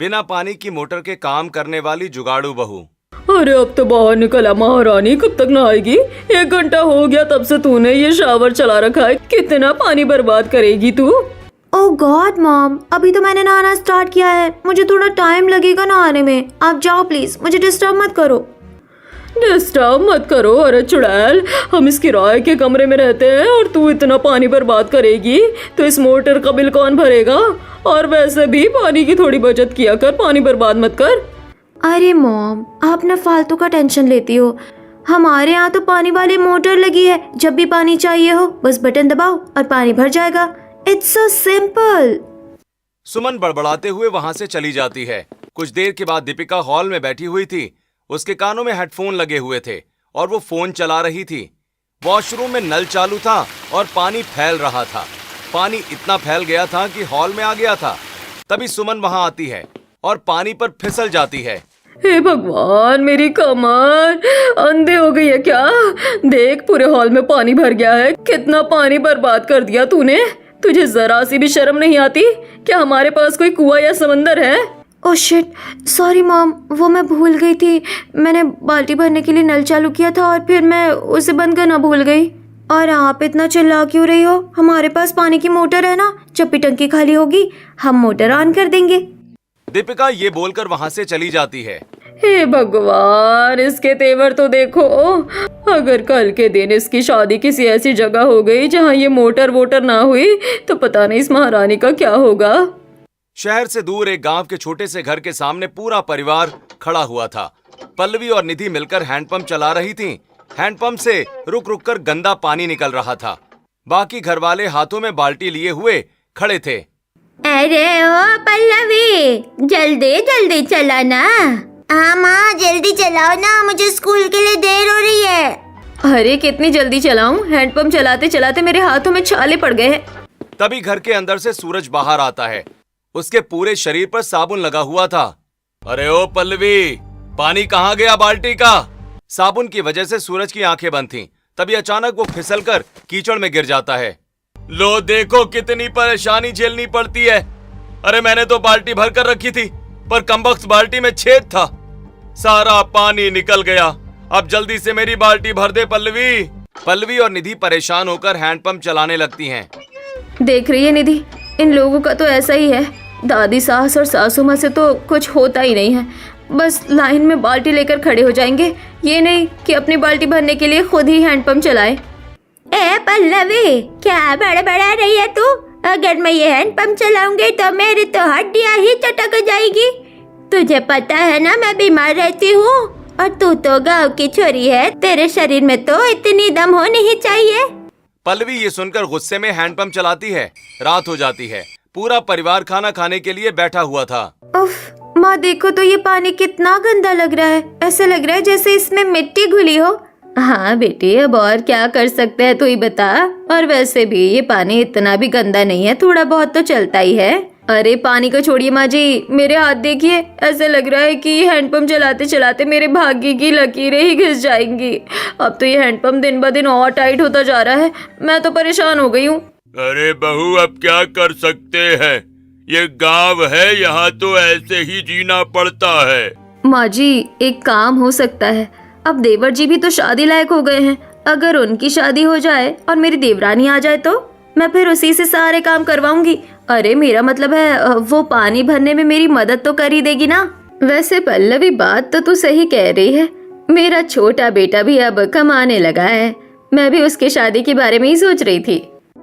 बिना पानी की मोटर के काम करने वाली जुगाड़ू बहू। अरे अब तो बाहर निकला महारानी, कब तक नहाएगी? 1 घंटा हो गया तब से तूने ये शावर चला रखा है, कितना पानी बर्बाद करेगी तू? ओह गॉड मॉम, अभी तो मैंने नहाना स्टार्ट किया है, मुझे थोड़ा टाइम लगेगा नहाने में। आप जाओ प्लीज, मुझे डिस्टर्ब मत करो। डिस्टर्ब मत करो? अरे चुड़ैल, हम इस किराए के कमरे में रहते हैं और तू इतना पानी बर्बाद करेगी तो इस मोटर का बिल कौन भरेगा? और वैसे भी पानी की थोड़ी बचत किया कर, पानी बर्बाद मत कर। अरे मॉम, आप ना फालतू का टेंशन लेती हो। हमारे यहाँ तो पानी वाली मोटर लगी है, जब भी पानी चाहिए हो बस बटन दबाओ और पानी भर जाएगा। It's so simple. सुमन बड़बड़ाते हुए वहां से चली जाती है। कुछ देर के बाद दीपिका हॉल में बैठी हुई थी। उसके कानों में हेडफोन लगे हुए थे और वो फोन चला रही थी। वॉशरूम में नल चालू था और पानी फैल रहा था। पानी इतना फैल गया था कि हॉल में आ गया था। तभी सुमन वहां आती है और पानी पर फिसल जाती है। हे भगवान, मेरी कमर अंधे हो गई है क्या? देख, पूरे हॉल में पानी भर गया है। कितना पानी बर्बाद कर दिया तूने। तुझे जरा सी भी शर्म नहीं आती? क्या हमारे पास कोई कुआं या समंदर है? ओह शिट, सॉरी मॉम, वो मैं भूल गई थी। मैंने बाल्टी भरने के लिए नल चालू किया था और फिर मैं उसे बंद करना भूल गई। और आप इतना चिल्ला क्यों रही हो? हमारे पास पानी की मोटर है ना, जब भी टंकी खाली होगी हम मोटर ऑन कर देंगे। दीपिका ये बोलकर वहां से चली जाती है। हे भगवान, इसके तेवर तो देखो। अगर कल के दिन इसकी शादी किसी ऐसी जगह हो गई जहाँ ये मोटर वोटर ना हुई तो पता नहीं इस महारानी का क्या होगा। शहर से दूर एक गांव के छोटे से घर के सामने पूरा परिवार खड़ा हुआ था। पल्लवी और निधि मिलकर हैंडपंप चला रही थीं। हैंडपंप से रुक रुक कर गंदा पानी निकल रहा था। बाकी घर वाले हाथों में बाल्टी लिए हुए खड़े थे। अरे ओ पल्लवी, जल्दी जल्दी चला ना। हाँ माँ, जल्दी चलाओ ना, मुझे स्कूल के लिए देर हो रही है। अरे कितनी जल्दी चलाऊं? हैंडपंप चलाते चलाते मेरे हाथों में छाले पड़ गए हैं। तभी घर के अंदर से सूरज बाहर आता है। उसके पूरे शरीर पर साबुन लगा हुआ था। अरे ओ पल्लवी, पानी कहाँ गया बाल्टी का? साबुन की वजह से सूरज की आंखें बंद थीं। तभी अचानक वो फिसलकर कीचड़ में गिर जाता है। लो देखो कितनी परेशानी झेलनी पड़ती है। अरे मैंने तो बाल्टी भर कर रखी थी, पर कमबख्त बाल्टी में छेद था, सारा पानी निकल गया। अब जल्दी से मेरी बाल्टी भर दे पल्लवी। पल्लवी और निधि परेशान होकर हैंडपंप चलाने लगती हैं। देख रही है निधि, इन लोगों का तो ऐसा ही है। दादी सास और सासू माँ से तो कुछ होता ही नहीं है। बस लाइन में बाल्टी लेकर खड़े हो जाएंगे, ये नहीं कि अपनी बाल्टी भरने के लिए खुद ही हैंडपंप चलाए। ए पल्लवी, क्या बड़बड़ा रही है तू? अगर मैं ये हैंडपंप चलाऊंगी तो मेरी तो हड्डियां ही चटक जाएगी। तुझे पता है ना मैं बीमार रहती हूँ, और तू तो गांव की छोरी है, तेरे शरीर में तो इतनी दम होनी ही चाहिए। पल्लवी ये सुनकर गुस्से में हैंडपंप चलाती है। रात हो जाती है। पूरा परिवार खाना खाने के लिए बैठा हुआ था। उफ, माँ देखो तो ये पानी कितना गंदा लग रहा है। ऐसा लग रहा है जैसे इसमें मिट्टी घुली हो। हाँ बेटी, अब और क्या कर सकते हैं तू ही बता। और वैसे भी ये पानी इतना भी गंदा नहीं है, थोड़ा बहुत तो चलता ही है। अरे पानी को छोड़िए माँ जी, मेरे हाथ देखिए। ऐसा लग रहा है कि हैंडपंप चलाते चलाते मेरे भाग्य की लकीरें ही घिस जाएंगी। अब तो ये हैंडपंप दिन ब दिन और टाइट होता जा रहा है। मैं तो परेशान हो गई हूँ। अरे बहू, अब क्या कर सकते हैं, ये गांव है, यहाँ तो ऐसे ही जीना पड़ता है। माँ जी, एक काम हो सकता है। अब देवर जी भी तो शादी लायक हो गए हैं। अगर उनकी शादी हो जाए और मेरी देवरानी आ जाए तो मैं फिर उसी से सारे काम करवाऊंगी। अरे मेरा मतलब है, वो पानी भरने में मेरी मदद तो कर ही देगी ना। वैसे पल्लवी, बात तो तू सही कह रही है। मेरा छोटा बेटा भी अब कमाने लगा है। मैं भी उसके शादी के बारे में ही सोच रही थी।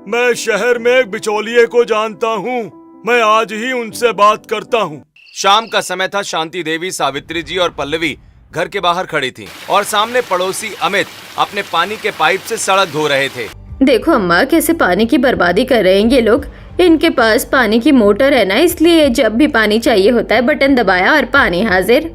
मैं शहर में एक बिचौलिए को जानता हूँ, मैं आज ही उनसे बात करता हूँ। शाम का समय था। शांति देवी, सावित्री जी और पल्लवी घर के बाहर खड़ी थी और सामने पड़ोसी अमित अपने पानी के पाइप से सड़क धो रहे थे। देखो अम्मा, कैसे पानी की बर्बादी कर रहे हैं ये लोग। इनके पास पानी की मोटर है ना, इसलिए जब भी पानी चाहिए होता है बटन दबाया और पानी हाजिर।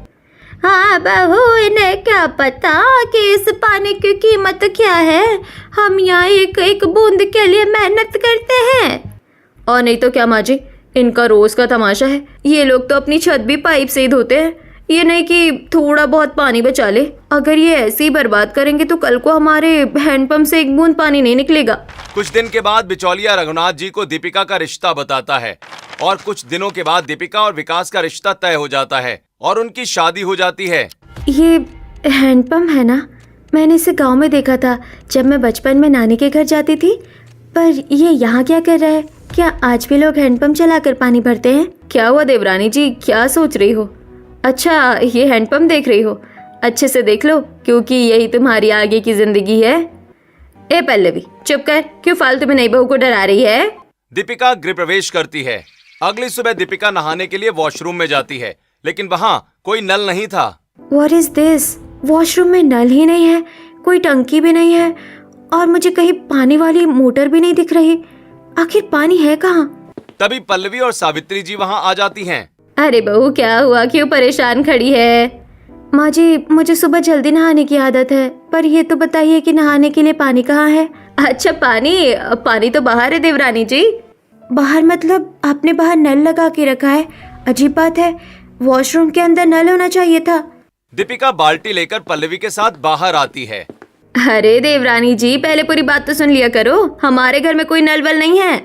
हाँ बहू, इन्हें क्या पता कि इस पानी की कीमत क्या है। हम यहाँ एक एक बूंद के लिए मेहनत करते हैं। और नहीं तो क्या माँ जी, इनका रोज का तमाशा है। ये लोग तो अपनी छत भी पाइप से ही धोते हैं। ये नहीं कि थोड़ा बहुत पानी बचा ले। अगर ये ऐसे ही बर्बाद करेंगे तो कल को हमारे हैंडपंप से एक बूंद पानी नहीं निकलेगा। कुछ दिन के बाद बिचौलिया रघुनाथ जी को दीपिका का रिश्ता बताता है और कुछ दिनों के बाद दीपिका और विकास का रिश्ता तय हो जाता है और उनकी शादी हो जाती है। ये हैंडपंप है ना? मैंने इसे गांव में देखा था जब मैं बचपन में नानी के घर जाती थी। पर ये यहाँ क्या कर रहा है? क्या आज भी लोग हैंडपंप चलाकर पानी भरते हैं? क्या हुआ देवरानी जी, क्या सोच रही हो? अच्छा, ये हैंडपंप देख रही हो? अच्छे से देख लो, क्योंकि यही तुम्हारी आगे की जिंदगी है। ए पल्लवी, चुप कर, क्यों फालतू में नई बहू को डरा रही है? दीपिका गृह प्रवेश करती है। अगली सुबह दीपिका नहाने के लिए वॉशरूम में जाती है, लेकिन वहाँ कोई नल नहीं था। What is this? वॉशरूम में नल ही नहीं है, कोई टंकी भी नहीं है और मुझे कहीं पानी वाली मोटर भी नहीं दिख रही। आखिर पानी है कहाँ? तभी पल्लवी और सावित्री जी वहाँ आ जाती हैं। अरे बहू, क्या हुआ, क्यों परेशान खड़ी है? माँ जी, मुझे सुबह जल्दी नहाने की आदत है, पर ये तो बताइए कि नहाने के लिए पानी कहाँ है? अच्छा, पानी तो बाहर है देवरानी जी। बाहर मतलब आपने बाहर नल लगा के रखा है? अजीब बात है, वॉशरूम के अंदर नल होना चाहिए था। दीपिका बाल्टी लेकर पल्लवी के साथ बाहर आती है। अरे देवरानी जी, पहले पूरी बात तो सुन लिया करो। हमारे घर में कोई नल वल नहीं है।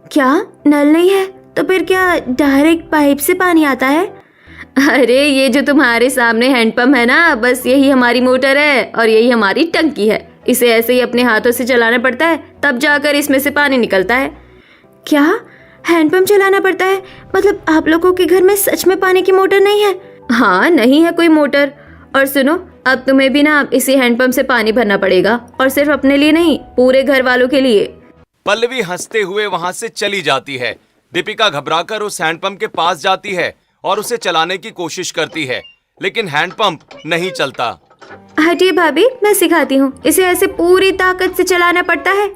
क्या नल नहीं है? तो फिर क्या डायरेक्ट पाइप से पानी आता है? अरे ये जो तुम्हारे सामने हैंडपंप है ना, बस यही हमारी मोटर है और यही हमारी टंकी है। इसे ऐसे ही अपने हाथों से चलाना पड़ता है, तब जाकर इसमें से पानी निकलता है। क्या हैंडपंप चलाना पड़ता है? मतलब आप लोगों के घर में सच में पानी की मोटर नहीं है? हाँ, नहीं है कोई मोटर। और सुनो, अब तुम्हें भी ना इसी हैंडपंप से पानी भरना पड़ेगा, और सिर्फ अपने लिए नहीं, पूरे घर वालों के लिए। पल्लवी हंसते हुए वहाँ से चली जाती है। दीपिका घबराकर उस हैंडपंप के पास जाती है और उसे चलाने की कोशिश करती है, लेकिन हैंडपंप नहीं चलता। हटिए भाभी, मैं सिखाती हूँ। इसे ऐसे पूरी ताकत से चलाना पड़ता है।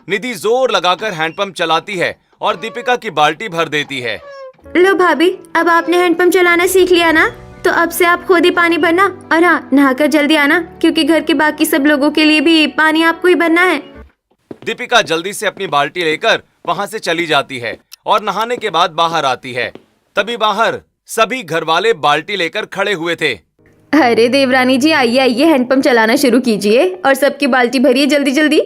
निधि जोर लगाकर हैंडपंप चलाती है और दीपिका की बाल्टी भर देती है। लो भाभी, अब आपने हैंडपंप चलाना सीख लिया ना, तो अब से आप खुद ही पानी भरना। और हाँ, नहाकर जल्दी आना, क्योंकि घर के बाकी सब लोगों के लिए भी पानी आपको ही भरना है। दीपिका जल्दी से अपनी बाल्टी लेकर वहाँ से चली जाती है और नहाने के बाद बाहर आती है। तभी बाहर सभी घर वाले बाल्टी लेकर खड़े हुए थे। अरे देवरानी जी, आइए आइए, हैंडपंप चलाना शुरू कीजिए और सबकी बाल्टी भरिए जल्दी जल्दी।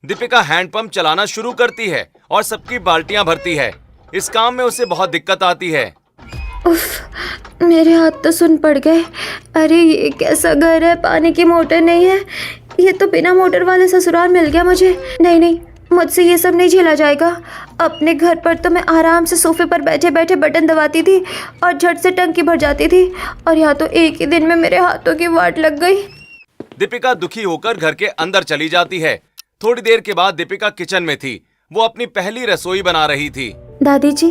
दीपिका हैंडपंप चलाना शुरू करती है और सबकी बाल्टियां भरती है। इस काम में उसे बहुत दिक्कत आती है। उफ, मेरे हाथ तो सुन पड़ गए। अरे ये कैसा घर है, पानी की मोटर नहीं है। ये तो बिना मोटर वाले ससुराल मिल गया मुझे। नहीं, मुझसे ये सब नहीं झेला जाएगा। अपने घर पर तो मैं आराम से सोफे पर बैठे बैठे बटन दबाती थी और झट से टंकी भर जाती थी, और यहाँ तो एक ही दिन में मेरे हाथों की वाट लग गई। दीपिका दुखी होकर घर के अंदर चली जाती है। थोड़ी देर के बाद दीपिका किचन में थी। वो अपनी पहली रसोई बना रही थी। दादी जी,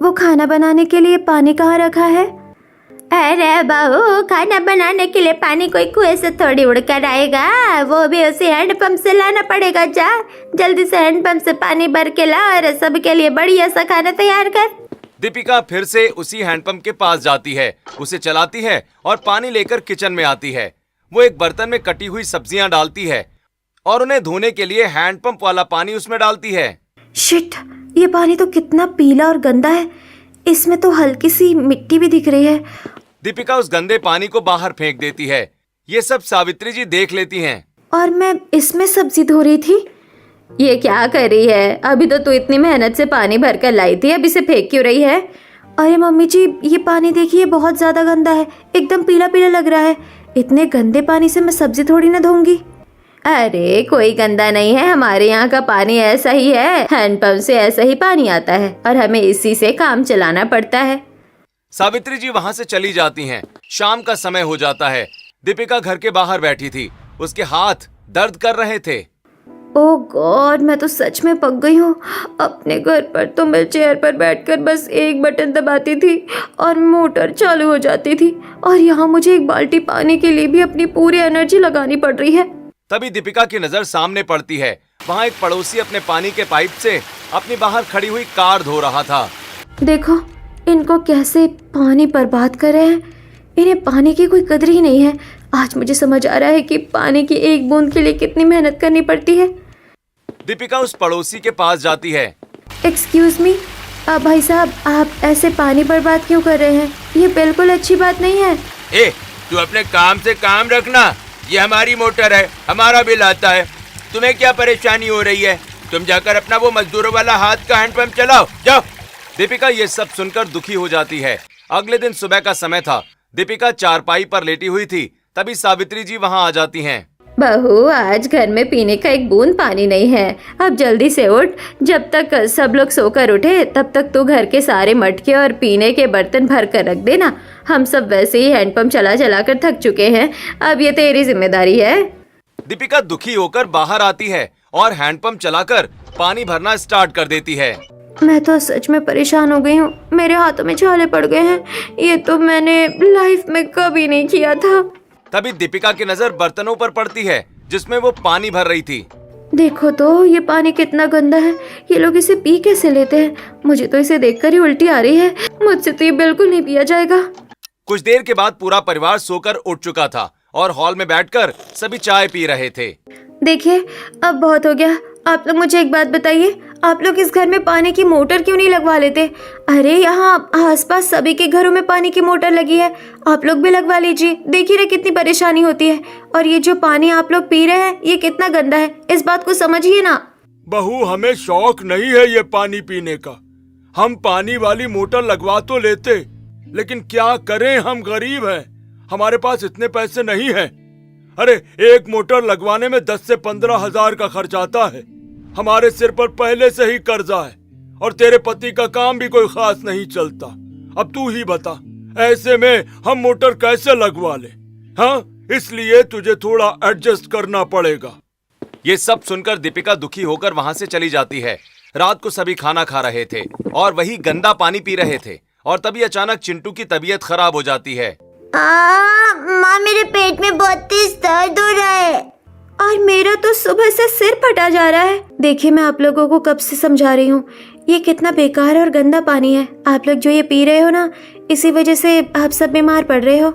वो खाना बनाने के लिए पानी कहाँ रखा है? अरे बहू, खाना बनाने के लिए पानी कोई कुएं से थोड़ी उड़कर आएगा, वो भी उसे हैंडपंप से लाना पड़ेगा। जा जल्दी से हैंडपंप से पानी भर के ला और सबके लिए बढ़िया सा खाना तैयार कर। दीपिका फिर से उसी हैंडपंप के पास जाती है, उसे चलाती है और पानी लेकर किचन में आती है। वो एक बर्तन में कटी हुई सब्जियां डालती है और उन्हें धोने के लिए हैंडपंप वाला पानी उसमें डालती है। शिट, ये पानी तो कितना पीला और गंदा है। इसमें तो हल्की सी मिट्टी भी दिख रही है। दीपिका उस गंदे पानी को बाहर फेंक देती है। ये सब सावित्री जी देख लेती हैं। और मैं इसमें सब्जी धो रही थी। ये क्या कर रही है? अभी तो तू इतनी मेहनत से पानी भर कर लाई थी, अब इसे फेंक क्यों रही है? अरे मम्मी जी, ये पानी देखिए, बहुत ज्यादा गंदा है, एकदम पीला पीला लग रहा है। इतने गंदे पानी से मैं सब्जी थोड़ी ना धोऊंगी। अरे कोई गंदा नहीं है, हमारे यहाँ का पानी ऐसा ही है। हैंडपंप से ऐसा ही पानी आता है और हमें इसी से काम चलाना पड़ता है। सावित्री जी वहाँ से चली जाती हैं। शाम का समय हो जाता है। दीपिका घर के बाहर बैठी थी। उसके हाथ दर्द कर रहे थे। ओह गॉड, मैं तो सच में पक गई हूँ। अपने घर पर तो मैं चेयर पर बैठकर बस एक बटन दबाती थी और मोटर चालू हो जाती थी, और यहाँ मुझे एक बाल्टी पानी के लिए भी अपनी पूरी एनर्जी लगानी पड़ रही है। तभी दीपिका की नजर सामने पड़ती है। वहाँ एक पड़ोसी अपने पानी के पाइप से अपनी बाहर खड़ी हुई कार धो रहा था। देखो इनको कैसे पानी बर्बाद कर रहे हैं। इन्हें पानी की कोई कदर ही नहीं है। आज मुझे समझ आ रहा है कि पानी की एक बूंद के लिए कितनी मेहनत करनी पड़ती है। दीपिका उस पड़ोसी के पास जाती है। एक्सक्यूज मी, भाई साहब, आप ऐसे पानी बर्बाद क्यों कर रहे हैं? ये बिल्कुल अच्छी बात नहीं है। ए, तू अपने काम से काम रखना। ये हमारी मोटर है, हमारा बिल आता है। तुम्हें क्या परेशानी हो रही है? तुम जाकर अपना वो मजदूरों वाला हाथ का हैंडपंप चलाओ, जाओ। दीपिका ये सब सुनकर दुखी हो जाती है। अगले दिन सुबह का समय था। दीपिका चारपाई पर लेटी हुई थी, तभी सावित्री जी वहां आ जाती हैं। बहू, आज घर में पीने का एक बूंद पानी नहीं है। अब जल्दी से उठ। जब तक सब लोग सोकर उठे तब तक तू घर के सारे मटके और पीने के बर्तन भर कर रख देना। हम सब वैसे ही हैंडपंप चला चला कर थक चुके हैं। अब ये तेरी जिम्मेदारी है। दीपिका दुखी होकर बाहर आती है और हैंडपंप चलाकर पानी भरना स्टार्ट कर देती है। मैं तो सच में परेशान हो गई हूँ। मेरे हाथों में छाले पड़ गए हैं। ये तो मैंने लाइफ में कभी नहीं किया था। तभी दीपिका की नजर बर्तनों पर पड़ती है जिसमें वो पानी भर रही थी। देखो तो ये पानी कितना गंदा है। ये लोग इसे पी कैसे लेते हैं? मुझे तो इसे देखकर ही उल्टी आ रही है। मुझसे तो ये बिल्कुल नहीं पिया जाएगा। कुछ देर के बाद पूरा परिवार सोकर उठ चुका था और हॉल में बैठकर सभी चाय पी रहे थे। देखिए, अब बहुत हो गया। आप लोग मुझे एक बात बताइए, आप लोग इस घर में पानी की मोटर क्यों नहीं लगवा लेते? अरे यहाँ आसपास सभी के घरों में पानी की मोटर लगी है, आप लोग भी लगवा लीजिए। देखिए ना कितनी परेशानी होती है। और ये जो पानी आप लोग पी रहे हैं ये कितना गंदा है, इस बात को समझिए ना। बहू, हमें शौक नहीं है ये पानी पीने का। हम पानी वाली मोटर लगवा तो लेते, लेकिन क्या करें, हम गरीब हैं, हमारे पास इतने पैसे नहीं हैं। अरे एक मोटर लगवाने में 10 से 15 हजार का खर्च आता है। हमारे सिर पर पहले से ही कर्जा है और तेरे पति का काम भी कोई खास नहीं चलता। अब तू ही बता, ऐसे में हम मोटर कैसे लगवा ले? हाँ, इसलिए तुझे थोड़ा एडजस्ट करना पड़ेगा। ये सब सुनकर दीपिका दुखी होकर वहां से चली जाती है। रात को सभी खाना खा रहे थे और वही गंदा पानी पी रहे थे और तभी अचानक चिंटू की तबीयत खराब हो जाती है। माँ, मेरे पेट में बहुत तेज दर्द हो रहा है। और मेरा तो सुबह से सिर फटा जा रहा है। देखिए, मैं आप लोगों को कब से समझा रही हूँ, ये कितना बेकार और गंदा पानी है। आप लोग जो ये पी रहे हो ना, इसी वजह से आप सब बीमार पड़ रहे हो।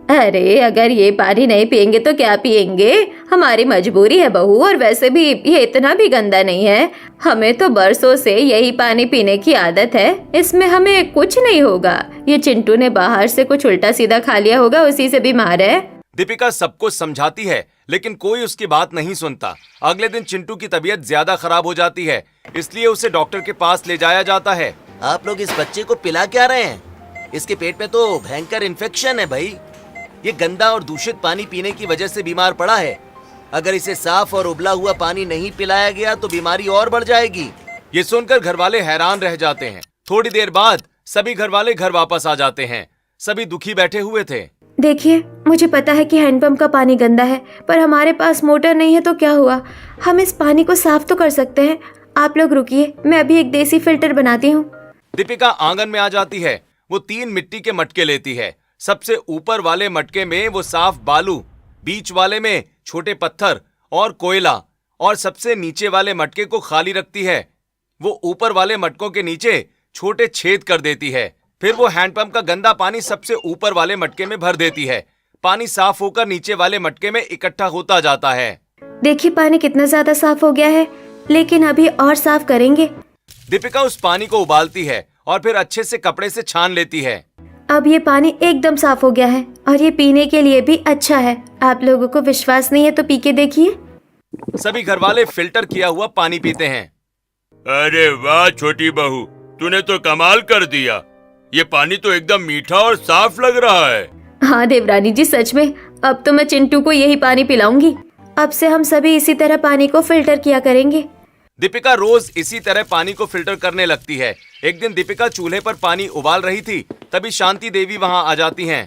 अरे अगर ये पानी नहीं पियेंगे तो क्या पियेंगे? हमारी मजबूरी है बहू। और वैसे भी ये इतना भी गंदा नहीं है। हमें तो बरसों से यही पानी पीने की आदत है। इसमें हमें कुछ नहीं होगा। ये चिंटू ने बाहर से कुछ उल्टा सीधा खा लिया होगा, उसी से बीमार है। दीपिका सबको समझाती है लेकिन कोई उसकी बात नहीं सुनता। अगले दिन चिंटू की तबीयत ज्यादा खराब हो जाती है, इसलिए उसे डॉक्टर के पास ले जाया जाता है। आप लोग इस बच्चे को पिला क्या रहे हैं? इसके पेट में तो भयंकर इन्फेक्शन है भाई। ये गंदा और दूषित पानी पीने की वजह से बीमार पड़ा है। अगर इसे साफ और उबला हुआ पानी नहीं पिलाया गया तो बीमारी और बढ़ जाएगी। ये सुनकर घर वाले हैरान रह जाते हैं। थोड़ी देर बाद सभी घर वाले घर वापस आ जाते हैं। सभी दुखी बैठे हुए थे। देखिए, मुझे पता है कि हैंडपंप का पानी गंदा है, पर हमारे पास मोटर नहीं है तो क्या हुआ? हम इस पानी को साफ तो कर सकते हैं। आप लोग रुकिए, मैं अभी एक देसी फिल्टर बनाती हूँ। दीपिका आंगन में आ जाती है। वो 3 मिट्टी के मटके लेती है। सबसे ऊपर वाले मटके में वो साफ बालू, बीच वाले में छोटे पत्थर और कोयला और सबसे नीचे वाले मटके को खाली रखती है। वो ऊपर वाले मटकों के नीचे छोटे छेद कर देती है। फिर वो हैंडपंप का गंदा पानी सबसे ऊपर वाले मटके में भर देती है। पानी साफ होकर नीचे वाले मटके में इकट्ठा होता जाता है। देखिए, पानी कितना ज्यादा साफ हो गया है, लेकिन अभी और साफ करेंगे। दीपिका उस पानी को उबालती है और फिर अच्छे से कपड़े से छान लेती है। अब ये पानी एकदम साफ हो गया है और ये पीने के लिए भी अच्छा है। आप लोगों को विश्वास नहीं है तो पी के देखिए। सभी घर वाले फिल्टर किया हुआ पानी पीते हैं। अरे वाह छोटी बहू, तूने तो कमाल कर दिया। ये पानी तो एकदम मीठा और साफ लग रहा है। हाँ देवरानी जी, सच में अब तो मैं चिंटू को यही पानी पिलाऊंगी। अब से हम सभी इसी तरह पानी को फिल्टर किया करेंगे। दीपिका रोज इसी तरह पानी को फिल्टर करने लगती है। एक दिन दीपिका चूल्हे पर पानी उबाल रही थी, तभी शांति देवी वहां आ जाती हैं।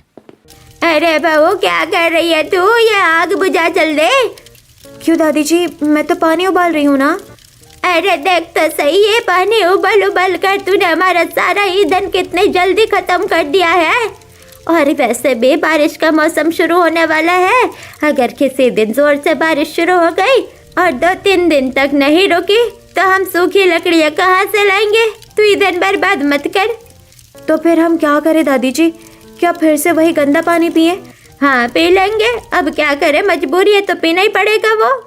अरे बहू, क्या कर रही है तू? ये आग बुझा चल दे। क्यों दादी जी, मैं तो पानी उबाल रही हूँ ना। अरे देख तो सही, ये पानी उबल उबल कर तूने हमारा सारा ईंधन कितने जल्दी खत्म कर दिया है। और वैसे भी बारिश का मौसम शुरू होने वाला है। अगर किसी दिन जोर से बारिश शुरू हो गई और 2-3 दिन तक नहीं रुकी तो हम सूखी लकड़ियाँ कहाँ से लाएंगे? तू ईंधन बर्बाद मत कर। तो फिर हम क्या करें दादी जी? क्या फिर से वही गंदा पानी पिए? हाँ, पी लेंगे। अब क्या करें, मजबूरी है तो पीना ही पड़ेगा। वो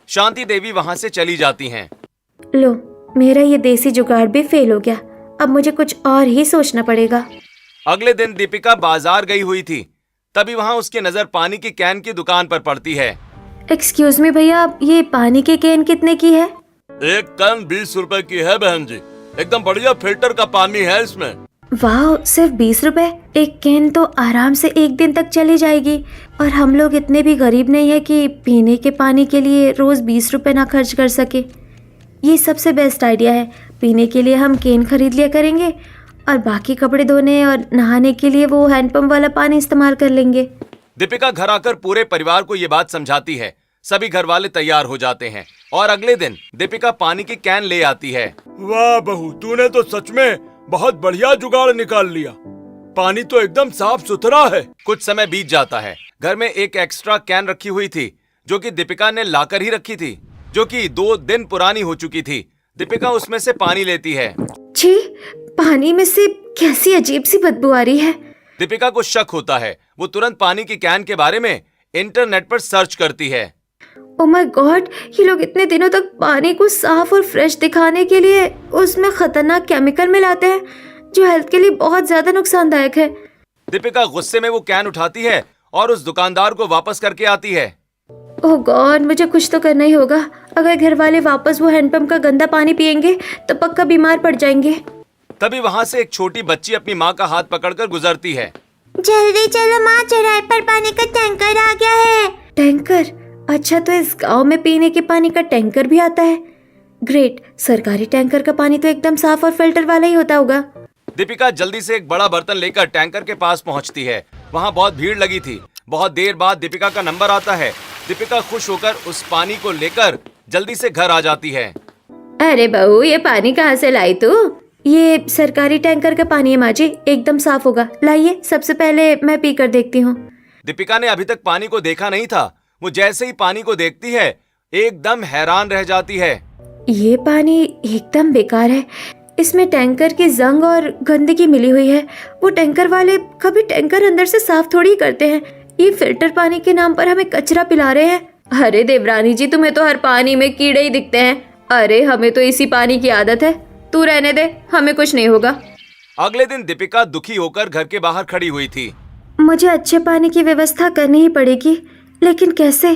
शांति देवी वहां से चली जाती हैं। लो, मेरा ये देसी जुगाड़ भी फेल हो गया। अब मुझे कुछ और ही सोचना पड़ेगा। अगले दिन दीपिका बाजार गई हुई थी। तभी वहाँ उसकी नजर पानी की कैन की दुकान पर पड़ती है। एक्सक्यूज मी भैया, ये पानी की कैन कितने की है? एक कैन 20 रुपए की है बहन जी। एकदम बढ़िया फिल्टर का पानी है इसमें। वाह, सिर्फ 20 रुपए? एक कैन तो आराम से एक दिन तक चली जाएगी। और हम लोग इतने भी गरीब नहीं है कि पीने के पानी के लिए रोज 20 रुपए ना खर्च कर सके। ये सबसे बेस्ट आइडिया है। पीने के लिए हम कैन खरीद लिया करेंगे और बाकी कपड़े धोने और नहाने के लिए वो हैंडपंप वाला पानी इस्तेमाल कर लेंगे। दीपिका घर आकर पूरे परिवार को ये बात समझाती है। सभी घर वाले तैयार हो जाते हैं और अगले दिन दीपिका पानी की कैन ले आती है। वाह बहू, तूने तो सच में बहुत बढ़िया जुगाड़ निकाल लिया। पानी तो एकदम साफ सुथरा है। कुछ समय बीत जाता है। घर में एक एक्स्ट्रा कैन रखी हुई थी जो कि दीपिका ने लाकर ही रखी थी, जो कि 2 दिन पुरानी हो चुकी थी। दीपिका उसमें से पानी लेती है। छी, पानी में से कैसी अजीब सी बदबू आ रही है। दीपिका को शक होता है। वो तुरंत पानी की कैन के बारे में इंटरनेट पर सर्च करती है। ओ माय गॉड, ये लोग इतने दिनों तक पानी को साफ और फ्रेश दिखाने के लिए उसमें खतरनाक केमिकल मिलाते हैं जो हेल्थ के लिए बहुत ज्यादा नुकसानदायक है। दीपिका गुस्से में वो कैन उठाती है और उस दुकानदार को वापस करके आती है। ओह गॉड, मुझे कुछ तो करना ही होगा। अगर घर वाले वापस वो हैंडपंप का गंदा पानी पिएंगे तो पक्का बीमार पड़ जाएंगे। तभी वहाँ से एक छोटी बच्ची अपनी माँ का हाथ पकड़कर गुजरती है। जल्दी चलो माँ, चौराहे पर पानी का टैंकर आ गया है। टैंकर? अच्छा, तो इस गांव में पीने के पानी का टैंकर भी आता है। ग्रेट, सरकारी टैंकर का पानी तो एकदम साफ और फिल्टर वाला ही होता होगा। दीपिका जल्दी से एक बड़ा बर्तन लेकर टैंकर के पास पहुंचती है। वहां बहुत भीड़ लगी थी। बहुत देर बाद दीपिका का नंबर आता है। दीपिका खुश होकर उस पानी को लेकर जल्दी से घर आ जाती है। अरे बहू, ये पानी कहाँ से लाई तू? ये सरकारी टैंकर का पानी है माँ जी, एकदम साफ होगा। लाइए, सबसे पहले मैं पी कर देखती हूँ। दीपिका ने अभी तक पानी को देखा नहीं था। वो जैसे ही पानी को देखती है एकदम हैरान रह जाती है। ये पानी एकदम बेकार है। इसमें टैंकर की जंग और गंदगी मिली हुई है। वो टैंकर वाले कभी टैंकर अंदर से साफ थोड़ी करते हैं। ये फिल्टर पानी के नाम पर हमें कचरा पिला रहे हैं। अरे देवरानी जी, तुम्हें तो हर पानी में कीड़े ही दिखते हैं। अरे हमें तो इसी पानी की आदत है। तू रहने दे, हमें कुछ नहीं होगा। अगले दिन दीपिका दुखी होकर घर के बाहर खड़ी हुई थी। मुझे अच्छे पानी की व्यवस्था करनी ही पड़ेगी, लेकिन कैसे?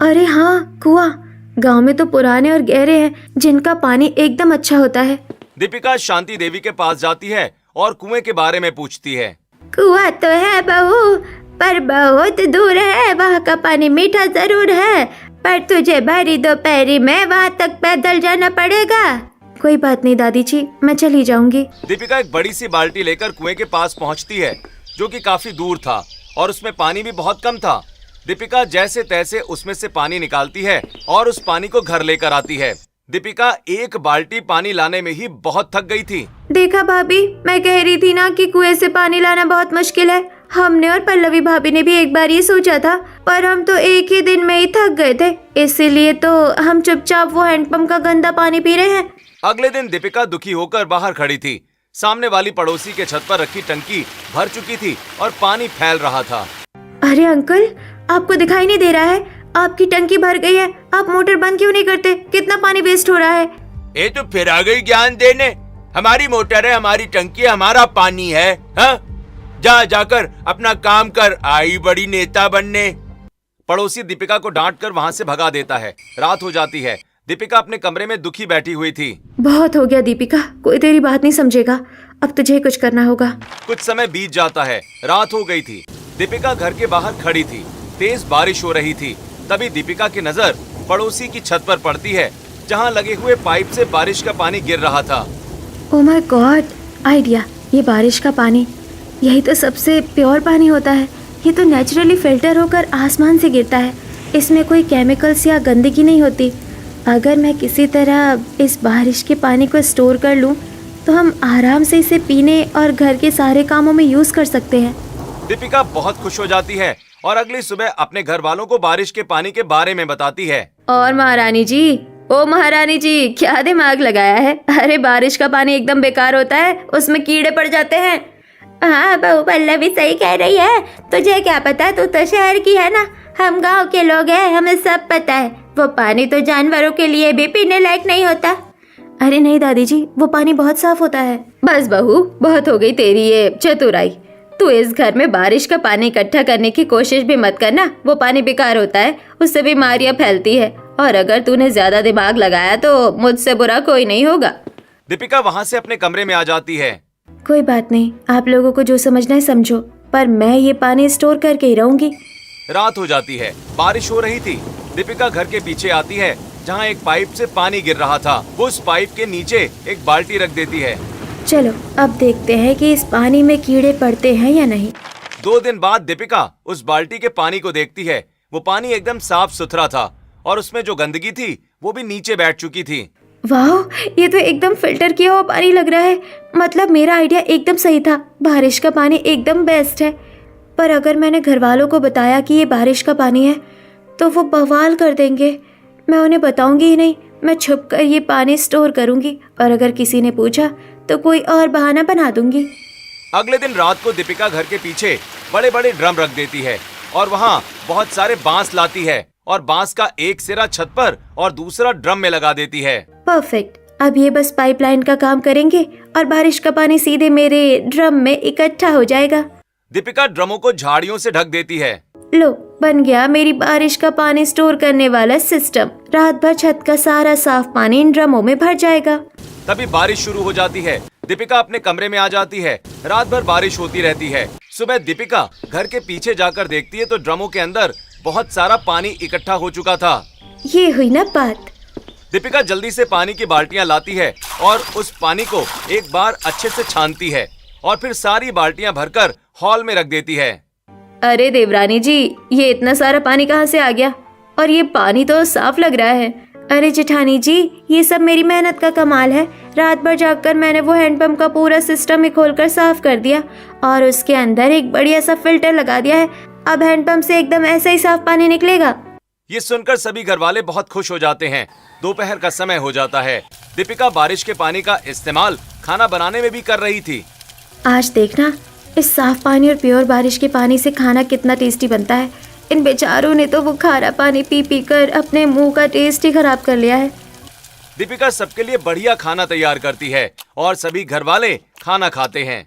अरे हाँ, कुआं। गांव में तो पुराने और गहरे हैं जिनका पानी एकदम अच्छा होता है। दीपिका शांति देवी के पास जाती है और कुएं के बारे में पूछती है। कुआं तो है बहू, पर बहुत दूर है। वहाँ का पानी मीठा जरूर है, पर तुझे भरी दोपहरी में वहाँ तक पैदल जाना पड़ेगा। कोई बात नहीं दादी जी, मैं चली जाऊंगी। दीपिका एक बड़ी सी बाल्टी लेकर कुएं के पास पहुंचती है जो कि काफी दूर था और उसमें पानी भी बहुत कम था। दीपिका जैसे तैसे उसमें से पानी निकालती है और उस पानी को घर लेकर आती है। दीपिका एक बाल्टी पानी लाने में ही बहुत थक गई थी। देखा भाभी, मैं कह रही थी ना कि कुएं से पानी लाना बहुत मुश्किल है। हमने और पल्लवी भाभी ने भी एक बार ये सोचा था, पर हम तो एक ही दिन में ही थक गए थे। इसीलिए तो हम चुपचाप वो हैंडपंप का गंदा पानी पी रहे हैं। अगले दिन दीपिका दुखी होकर बाहर खड़ी थी। सामने वाली पड़ोसी के छत पर रखी टंकी भर चुकी थी और पानी फैल रहा था। अरे अंकल, आपको दिखाई नहीं दे रहा है? आपकी टंकी भर गई है। आप मोटर बंद क्यों नहीं करते? कितना पानी वेस्ट हो रहा है। ये तो फिर आ गई ज्ञान देने। हमारी मोटर है, हमारी टंकी है, हमारा पानी है। हाँ, जाकर अपना काम कर, आई बड़ी नेता बनने। पड़ोसी दीपिका को डांटकर वहां से भगा देता है। रात हो जाती है। दीपिका अपने कमरे में दुखी बैठी हुई थी। बहुत हो गया दीपिका, कोई तेरी बात नहीं समझेगा। अब तुझे कुछ करना होगा। कुछ समय बीत जाता है। रात हो गई थी। दीपिका घर के बाहर खड़ी थी। तेज बारिश हो रही थी। तभी दीपिका की नजर पड़ोसी की छत पर पड़ती है जहां लगे हुए पाइप से बारिश का पानी गिर रहा था। Oh my God, idea! ये बारिश का पानी, यही तो सबसे प्योर पानी होता है। ये तो नेचुरली फिल्टर होकर आसमान से गिरता है। इसमें कोई केमिकल्स या गंदगी नहीं होती। अगर मैं किसी तरह इस बारिश के पानी को स्टोर कर लूं, तो हम आराम से इसे पीने और घर के सारे कामों में यूज कर सकते हैं। दीपिका बहुत खुश हो जाती है और अगली सुबह अपने घर वालों को बारिश के पानी के बारे में बताती है। और महारानी जी, ओ महारानी जी, क्या दिमाग लगाया है? अरे बारिश का पानी एकदम बेकार होता है, उसमें कीड़े पड़ जाते हैं। हाँ बहू पल्लवी सही कह रही है। तुझे क्या पता, तू तो शहर की है ना, हम गांव के लोग हैं, हमें सब पता है। वो पानी तो जानवरों के लिए भी पीने लायक नहीं होता। अरे नहीं दादी जी, वो पानी बहुत साफ होता है। बस बहू, बहुत हो गई तेरी ये चतुराई। तू इस घर में बारिश का पानी इकट्ठा करने की कोशिश भी मत करना, वो पानी बेकार होता है, उससे बीमारियां फैलती है। और अगर तूने ज्यादा दिमाग लगाया तो मुझसे बुरा कोई नहीं होगा। दीपिका वहाँ से अपने कमरे में आ जाती है। कोई बात नहीं, आप लोगों को जो समझना है समझो, पर मैं ये पानी स्टोर करके ही रहूंगी। रात हो जाती है, बारिश हो रही थी। दीपिका घर के पीछे आती है जहाँ एक पाइप से पानी गिर रहा था। वो उस पाइप के नीचे एक बाल्टी रख देती है। चलो अब देखते हैं कि इस पानी में कीड़े पड़ते हैं या नहीं। 2 दिन बाद दीपिका उस बाल्टी के पानी को देखती है। वो पानी एकदम साफ सुथरा था और उसमें जो गंदगी थी वो भी नीचे बैठ चुकी थी। वाह, ये तो एकदम फिल्टर किया हुआ पानी लग रहा है। मतलब मेरा आइडिया एकदम सही था, बारिश का पानी एकदम बेस्ट है। पर अगर मैंने घर वालों को बताया कि ये बारिश का पानी है तो वो बवाल कर देंगे। मैं उन्हें बताऊंगी ही नहीं, मैं छुप कर ये पानी स्टोर करूंगी और अगर किसी ने पूछा तो कोई और बहाना बना दूंगी। अगले दिन रात को दीपिका घर के पीछे बड़े बड़े ड्रम रख देती है और वहाँ बहुत सारे बांस लाती है और बांस का एक सिरा छत पर और दूसरा ड्रम में लगा देती है। परफेक्ट, अब ये बस पाइपलाइन का काम करेंगे और बारिश का पानी सीधे मेरे ड्रम में इकट्ठा हो जाएगा। दीपिका ड्रमों को झाड़ियों से ढक देती है। लो, बन गया मेरी बारिश का पानी स्टोर करने वाला सिस्टम। रात भर छत का सारा साफ पानी इन ड्रमों में भर जाएगा। तभी बारिश शुरू हो जाती है। दीपिका अपने कमरे में आ जाती है। रात भर बारिश होती रहती है। सुबह दीपिका घर के पीछे जाकर देखती है तो ड्रमों के अंदर बहुत सारा पानी इकट्ठा हो चुका था। ये हुई ना बात। दीपिका जल्दी से पानी की बाल्टियां लाती है और उस पानी को एक बार अच्छे से छानती है और फिर सारी बाल्टियां भरकर हॉल में रख देती है। अरे देवरानी जी, ये इतना सारा पानी कहाँ से आ गया? और ये पानी तो साफ लग रहा है। अरे जेठानी जी, ये सब मेरी मेहनत का कमाल है। रात भर जागकर मैंने वो हैंडपंप का पूरा सिस्टम ही खोलकर साफ कर दिया और उसके अंदर एक बढ़िया सा फिल्टर लगा दिया है। अब हैंडपंप से एकदम ऐसा ही साफ पानी निकलेगा। ये सुनकर सभी घर वाले बहुत खुश हो जाते हैं। दोपहर का समय हो जाता है। दीपिका बारिश के पानी का इस्तेमाल खाना बनाने में भी कर रही थी। आज देखना, इस साफ पानी और प्योर बारिश के पानी से खाना कितना टेस्टी बनता है। इन बेचारों ने तो वो खारा पानी पी पी कर अपने मुंह का टेस्ट ही खराब कर लिया है। दीपिका सबके लिए बढ़िया खाना तैयार करती है और सभी घर वाले खाना खाते हैं।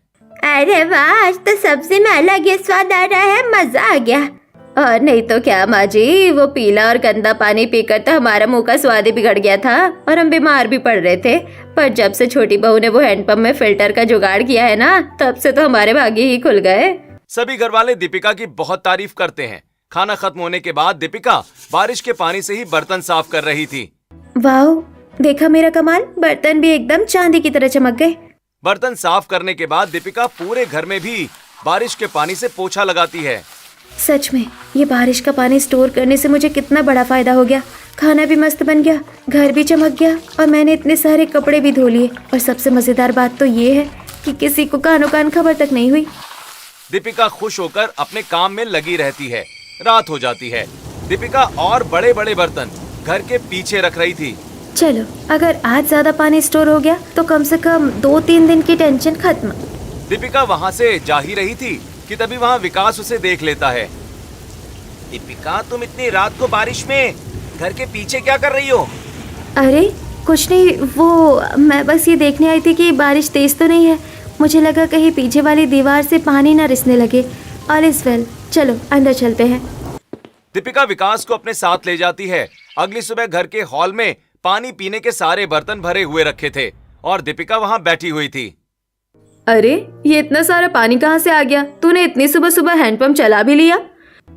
अरे वाह, आज तो सब्जी में अलग ही स्वाद आ रहा है, मजा आ गया। और नहीं तो क्या माँ जी, वो पीला और गंदा पानी पीकर तो हमारा मुंह का स्वाद ही बिगड़ गया था और हम बीमार भी पड़ रहे थे। पर जब से छोटी बहू ने वो हैंडपंप में फिल्टर का जुगाड़ किया है ना, तब से तो हमारे भाग्य ही खुल गए। सभी घर वाले दीपिका की बहुत तारीफ करते हैं। खाना खत्म होने के बाद दीपिका बारिश के पानी से ही बर्तन साफ कर रही थी। वाह, देखा मेरा कमाल, बर्तन भी एकदम चांदी की तरह चमक गए। बर्तन साफ करने के बाद दीपिका पूरे घर में भी बारिश के पानी से पोछा लगाती है। सच में ये बारिश का पानी स्टोर करने से मुझे कितना बड़ा फायदा हो गया। खाना भी मस्त बन गया, घर भी चमक गया और मैंने इतने सारे कपड़े भी धो लिए। और सबसे मजेदार बात तो ये है कि किसी को कानो कान खबर तक नहीं हुई। दीपिका खुश होकर अपने काम में लगी रहती है। रात हो जाती है। दीपिका और बड़े बड़े बर्तन घर के पीछे रख रही थी। चलो, अगर आज ज्यादा पानी स्टोर हो गया तो कम से कम 2-3 दिन की टेंशन खत्म। दीपिका वहाँ से जा ही रही थी कि तभी वहाँ विकास उसे देख लेता है। दीपिका, तुम इतनी रात को बारिश में घर के पीछे क्या कर रही हो? अरे कुछ नहीं, वो मैं बस ये देखने आई थी कि बारिश तेज तो नहीं है। मुझे लगा कहीं पीछे वाली दीवार से पानी ना रिसने लगे। ऑल इज वेल, चलो अंदर चलते हैं। दीपिका विकास को अपने साथ ले जाती है। अगली सुबह घर के हॉल में पानी पीने के सारे बर्तन भरे हुए रखे थे और दीपिका वहाँ बैठी हुई थी। अरे ये इतना सारा पानी कहाँ से आ गया? तूने इतनी सुबह सुबह हैंडपंप चला भी लिया?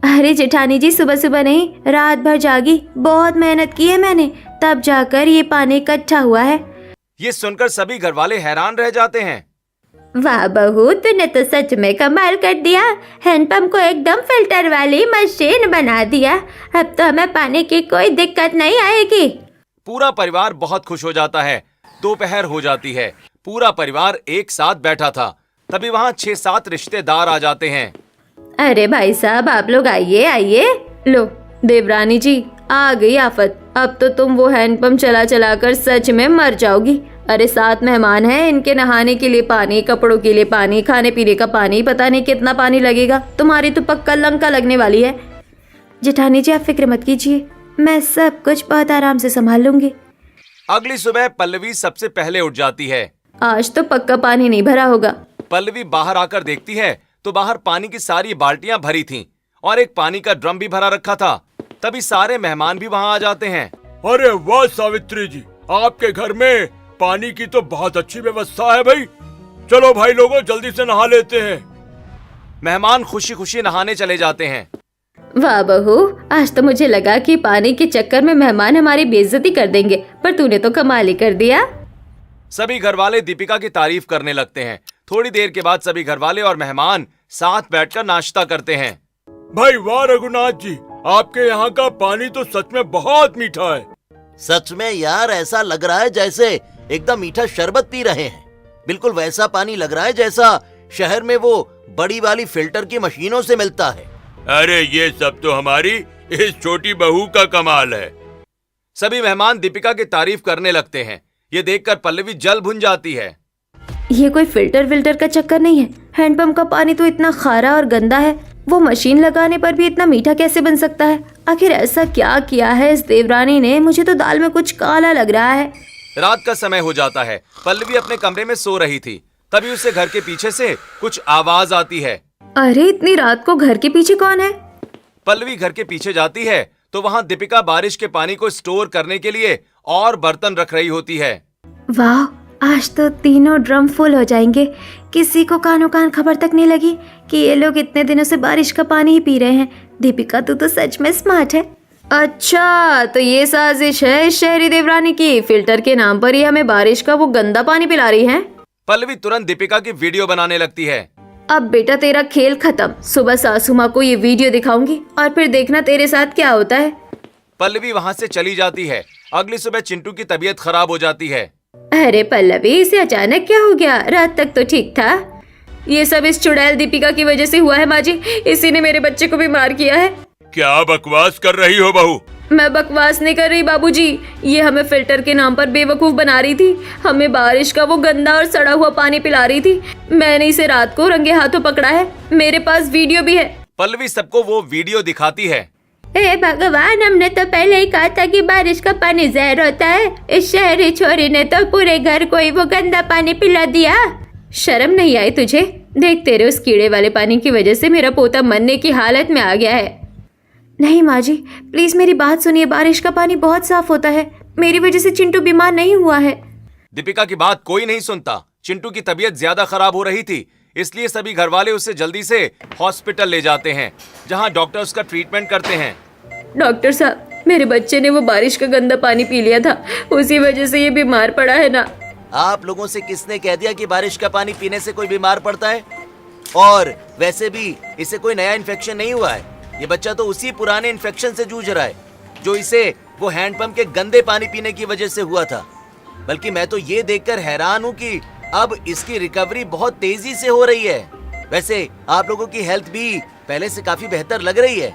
अरे जेठानी जी, सुबह सुबह नहीं, रात भर जागी, बहुत मेहनत की है मैंने, तब जाकर ये पानी इकट्ठा हुआ है। ये सुनकर सभी घर वाले हैरान रह जाते हैं। वाह बहू, तूने तो सच में कमाल कर दिया। हैंडपंप को एकदम फिल्टर वाली मशीन बना दिया। अब तो हमें पानी की कोई दिक्कत नहीं आएगी। पूरा परिवार बहुत खुश हो जाता है। दोपहर हो जाती है। पूरा परिवार एक साथ बैठा था। तभी वहाँ 6-7 रिश्तेदार आ जाते हैं। अरे भाई साहब, आप लोग आइए आइए। लो देवरानी जी, आ गई आफत। अब तो तुम वो हैंडपंप चला चला कर सच में मर जाओगी। अरे 7 मेहमान हैं, इनके नहाने के लिए पानी, कपड़ों के लिए पानी, खाने पीने का पानी, पता नहीं कितना पानी लगेगा। तुम्हारी तो पक्का लंका लगने वाली है। जेठानी जी, आप फिक्र मत कीजिए, मैं सब कुछ बहुत आराम से संभाल लूंगी। अगली सुबह पल्लवी सबसे पहले उठ जाती है। आज तो पक्का पानी नहीं भरा होगा। पल्लवी बाहर आकर देखती है तो बाहर पानी की सारी बाल्टियां भरी थीं और एक पानी का ड्रम भी भरा रखा था। तभी सारे मेहमान भी वहां आ जाते हैं। अरे वाह सावित्री जी, आपके घर में पानी की तो बहुत अच्छी व्यवस्था है भाई। चलो भाई लोगों, जल्दी से नहा लेते हैं। मेहमान खुशी खुशी नहाने चले जाते हैं। वाह बहू, आज तो मुझे लगा कि पानी के चक्कर में मेहमान हमारी बेइज्जती कर देंगे, पर तूने तो कमाल ही कर दिया। सभी घरवाले दीपिका की तारीफ करने लगते हैं। थोड़ी देर के बाद सभी घरवाले और मेहमान साथ बैठकर नाश्ता करते हैं। भाई वाह रघुनाथ जी, आपके यहाँ का पानी तो सच में बहुत मीठा है। सच में यार, ऐसा लग रहा है जैसे एकदम मीठा शरबत पी रहे हैं। बिल्कुल वैसा पानी लग रहा है जैसा शहर में वो बड़ी वाली फिल्टर की मशीनों से मिलता है। अरे ये सब तो हमारी इस छोटी बहू का कमाल है। सभी मेहमान दीपिका की तारीफ करने लगते हैं। ये देखकर पल्लवी जल भुन जाती है। ये कोई फिल्टर का चक्कर नहीं है। हैंडपंप का पानी तो इतना खारा और गंदा है, वो मशीन लगाने पर भी इतना मीठा कैसे बन सकता है? आखिर ऐसा क्या किया है इस देवरानी ने? मुझे तो दाल में कुछ काला लग रहा है। रात का समय हो जाता है। पल्लवी अपने कमरे में सो रही थी। तभी उसे घर के पीछे से कुछ आवाज आती है। अरे इतनी रात को घर के पीछे कौन है? पल्लवी घर के पीछे जाती है तो वहाँ दीपिका बारिश के पानी को स्टोर करने के लिए और बर्तन रख रही होती है। वाह, आज तो तीनों ड्रम फुल हो जाएंगे। किसी को कानों कान खबर तक नहीं लगी कि ये लोग इतने दिनों से बारिश का पानी ही पी रहे हैं। दीपिका तू तो सच में स्मार्ट है। अच्छा, तो ये साजिश है इस शहरी देवरानी की। फिल्टर के नाम पर ही हमें बारिश का वो गंदा पानी पिला रही है। पल्लवी तुरंत दीपिका की वीडियो बनाने लगती है। अब बेटा तेरा खेल खत्म। सुबह सासू माँ को ये वीडियो दिखाऊंगी और फिर देखना तेरे साथ क्या होता है। पल्लवी वहाँ से चली जाती है। अगली सुबह चिंटू की तबीयत खराब हो जाती है। अरे पल्लवी, इसे अचानक क्या हो गया? रात तक तो ठीक था। ये सब इस चुड़ैल दीपिका की वजह से हुआ है माँ जी। इसी ने मेरे बच्चे को बीमार किया है। क्या बकवास कर रही हो बहू? मैं बकवास नहीं कर रही बाबूजी। ये हमें फिल्टर के नाम पर बेवकूफ बना रही थी। हमें बारिश का वो गंदा और सड़ा हुआ पानी पिला रही थी। मैंने इसे रात को रंगे हाथों पकड़ा है। मेरे पास वीडियो भी है। पल्लवी सबको वो वीडियो दिखाती है। हे भगवान, हमने तो पहले ही कहा था कि बारिश का पानी जहर होता है। इस शहरी छोरी ने तो पूरे घर को ही वो गंदा पानी पिला दिया। शर्म नहीं आई तुझे? देख, तेरे उस कीड़े वाले पानी की वजह से मेरा पोता मरने की हालत में आ गया है। नहीं माँ जी, प्लीज मेरी बात सुनिए। बारिश का पानी बहुत साफ होता है। मेरी वजह से चिंटू बीमार नहीं हुआ है। दीपिका की बात कोई नहीं सुनता। चिंटू की तबीयत ज्यादा खराब हो रही थी, इसलिए सभी घरवाले उसे जल्दी से हॉस्पिटल ले जाते हैं, जहां डॉक्टर उसका ट्रीटमेंट करते हैं। डॉक्टर साहब, मेरे बच्चे ने वो बारिश का गंदा पानी पी लिया था, उसी वजह से ये बीमार पड़ा है ना। आप लोगों से किसने कह दिया कि बारिश का पानी पीने से कोई बीमार पड़ता है? और वैसे भी इसे कोई नया इन्फेक्शन नहीं हुआ है। ये बच्चा तो उसी पुराने इन्फेक्शन से जूझ रहा है जो इसे वो हैंडपंप के गंदे पानी पीने की वजह से हुआ था। बल्कि मैं तो ये देखकर हैरान हूँ कि अब इसकी रिकवरी बहुत तेजी से हो रही है। वैसे आप लोगों की हेल्थ भी पहले से काफी बेहतर लग रही है।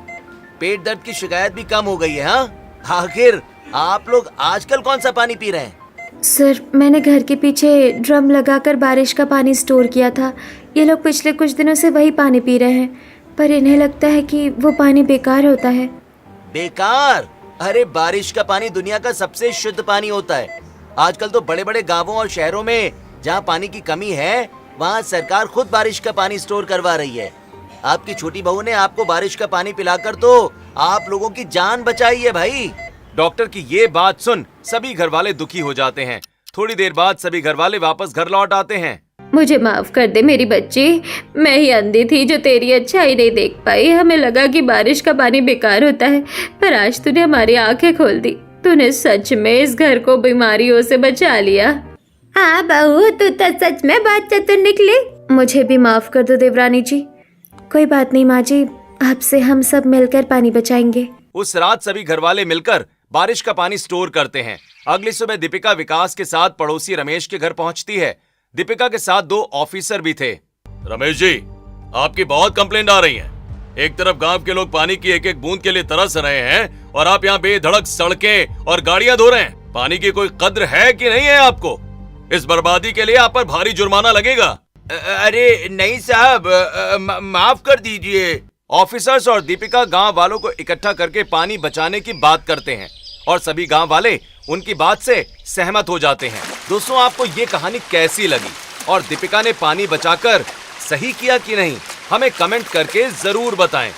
पेट दर्द की शिकायत भी कम हो गई है। हाँ, आखिर आप लोग आजकल कौन सा पानी पी रहे हैं? सर, मैंने घर के पीछे ड्रम लगाकर बारिश का पानी स्टोर किया था। ये लोग पिछले कुछ दिनों से वही पानी पी रहे हैं, पर इन्हें लगता है कि वो पानी बेकार होता है। बेकार? अरे बारिश का पानी दुनिया का सबसे शुद्ध पानी होता है। आजकल तो बड़े बड़े गांवों और शहरों में जहां पानी की कमी है, वहां सरकार खुद बारिश का पानी स्टोर करवा रही है। आपकी छोटी बहू ने आपको बारिश का पानी पिलाकर तो आप लोगों की जान बचाई है भाई। डॉक्टर की ये बात सुन सभी घरवाले दुखी हो जाते हैं। थोड़ी देर बाद सभी घरवाले वापस घर लौट आते हैं। मुझे माफ कर दे मेरी बच्ची, मैं ही अंधी थी जो तेरी अच्छाई नहीं देख पाई। हमें लगा कि बारिश का पानी बेकार होता है, पर आज तूने हमारी आंखें खोल दी। तूने सच में इस घर को बीमारियों से बचा लिया। हाँ बहू, तू तो सच में बहुत चतुर निकली। मुझे भी माफ कर दो देवरानी जी। कोई बात नहीं माँ जी, आपसे हम सब मिलकर पानी बचाएंगे। उस रात सभी घरवाले मिलकर बारिश का पानी स्टोर करते हैं। अगली सुबह दीपिका विकास के साथ पड़ोसी रमेश के घर पहुंचती है। दीपिका के साथ 2 ऑफिसर भी थे। रमेश जी, आपकी बहुत कंप्लेंट आ रही है। एक तरफ गांव के लोग पानी की एक एक बूंद के लिए तरस रहे हैं और आप यहाँ बेधड़क सड़कें और गाड़ियां धो रहे हैं। पानी की कोई कद्र है कि नहीं है आपको? इस बर्बादी के लिए आप पर भारी जुर्माना लगेगा। अरे नहीं साहब, माफ कर दीजिए। ऑफिसर्स और दीपिका गांव वालों को इकट्ठा करके पानी बचाने की बात करते हैं और सभी गांव वाले उनकी बात से सहमत हो जाते हैं। दोस्तों, आपको ये कहानी कैसी लगी और दीपिका ने पानी बचाकर सही किया कि नहीं, हमें कमेंट करके जरूर बताएं।